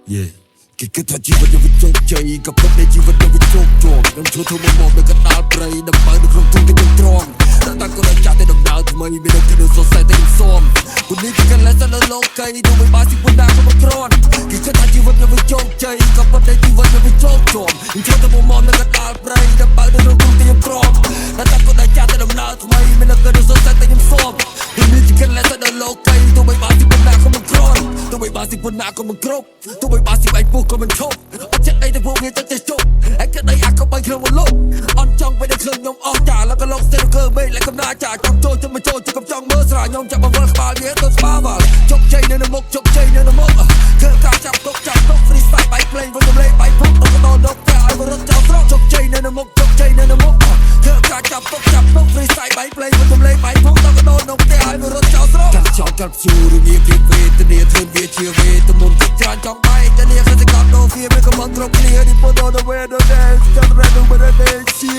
Yeah គេគិតថាជីវិតយើងវាជោគជ័យក៏ពិតតែជីវិតយើងវាជោគជ័យខ្ញុំជួយធ្វើមកនៅកណ្ដាលព្រៃដើម្បីនៅក្នុងทุ่งដែលយើងទ្រាំតែក៏ដល់ចាស់តែដំណើរថ្មីមានតែគឺសរសៃតែខ្ញុំសូមគុណនេះគឺកន្លែងសន្តិលោកកៃទៅមិនបានស៊ីពុនណាក៏មិនក្រន់គេគិតថាជីវិតយើងវាជោគជ័យក៏ពិតតែជីវិតយើងវាជោគជ័យខ្ញុំជួយធ្វើមកនៅកណ្ដាលព្រៃដើម្បីនៅក្នុងทุ่งដែលយើងទ្រាំតែក៏ដល់ចាស់តែដំណើរថ្មីមានតែគឺសរសៃតែខ្ញុំសូមគុណនេះគឺកន្លែងសន្តិលោកកៃទៅមិនបានស៊ីពុនណាក៏មិនក្រន់ទៅមិនបានស៊ីពុនណាក៏មិនគ្រប់ទៅមិនបានស៊ីបែកពុះក៏មិនឈប់អត់ចិត្តអីទៅពួកវាទៅជប់ឯកដីអាក៏បីក្នុងមួយលោកអន់ចង់ពេលដែលឃើញខ្ញុំអស់ចាแล้วก็លោកស្ទើរគឺមេឃលែកំណាចាចង់ចូលទៅមិនចូលទៅកំចង់មើលស្រាខ្ញុំចាប់បង្វិលក្បាលវាទៅស្បាវល់ជោគជ័យនៅមុខជោគជ័យនៅមុខគឺការចាប់ទុក free style បែកភ្លេងវិញរំលែកបែកពុកទៅក៏ដល់ទៅឲ្យបរត់ចោលស្រកជោគជ័យនៅមុខជោគជ័យនៅមុខគឺការចាប់ទុក free style បែកភ្លេងវិញរំលែកបែកពុកទៅក៏ដល់ទៅឲ្យបរត់ចោលស្រកកាត់ចោលកាត់ជូរវាគេវេទនាធ្វើវាជាវេទមន្តច្រើនចង់បែកតែនេះគឺកត់ដូវាមិនក៏មិនគ្រប់គ្នានេះពុនដល់ទៅវេដល់តែចាំរ៉ែទៅបរិទេជា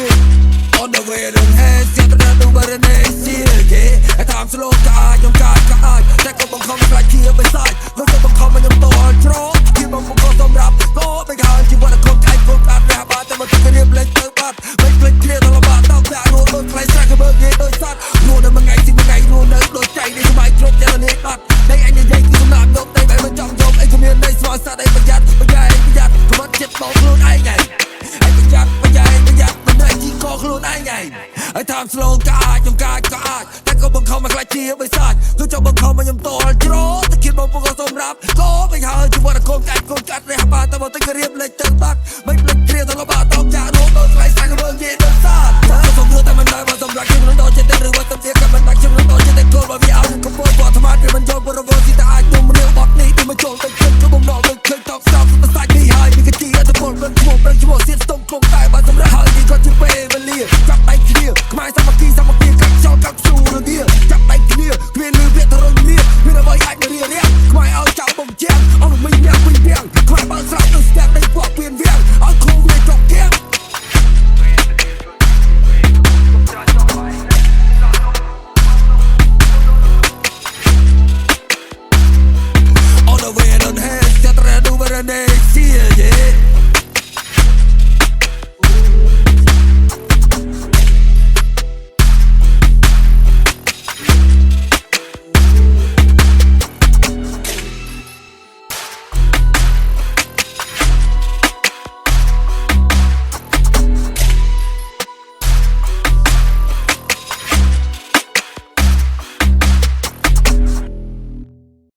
On the way to head ចាំរ៉ែទៅបរិទេជាគេឲ្យតាម slow កាខ្ញុំកាតែក៏បង្ខំខ្លាចជាបិសាចនោះក៏បង្ខំខ្ញុំតល់ច្រកជាបងក៏សម្រាប់ក៏មិនហើយជីវិតកូនឯងកូនកាត់រះបាត់តែមកទៅរៀបលេខទៅបាត់មិនភ្លេចគ្នាដល់បាត់តោកតែនោះដូចខ្លាចស្រាក់មើលគេដូចសត្វនោះនៅមួយថ្ងៃទីមួយថ្ងៃនោះនៅដូចចៃនេះស្បែកគ្រប់យ៉ាងនេះបាត់តែអញនិយាយគឺសំណាក់យកតែមិនចង់យកអីក៏មាននៃស្មោះសត្វអីប្រយ័ត្នប្រយែងប្រយ័ត្នមិនចិត្តបោកខ្លួនឯងហើយប្រយ័ត្នមិនឲ្យជីកខ្លួនឯងហើយឲ្យតាម slow កាខ្ញុំកាតែក៏បង្ខំមកខ្លាចជាបិសាចគឺចង់បង្ខំមកខ្ញុំតល់ច្រកតែគិតបងក៏សម្រាប់ក៏មិនហើយជីវិតកូនកាត់រះបាត់តែមកទៅរៀបលេខទៅបាត់មិនភ្លេចគ្នាដល់បាត់តោកចានោះដូចខ្លាចស្អាតមើលគេដូចសត្វក៏សំរួតែមិនដែរមកសម្រាប់ខ្ញុំនឹងដល់ចិត្តឬវត្តទៅក៏មិនដាច់ខ្ញុំនឹងដល់ចិត្តគោលមកវាឲ្យកំពុងបត់ថ្មវាមិនចូលបរិវត្តទីតែអាចខ្ញុំរៀបបត់នេះទៅមកចូលទៅគិតក៏បំណងនឹងឃើញតោកស្ដាប់ស្សាច់នេះហើយវាក៏ជាអត្តពលមិនឈ្មោះសៀតស្ទងក្នុងតែបាត់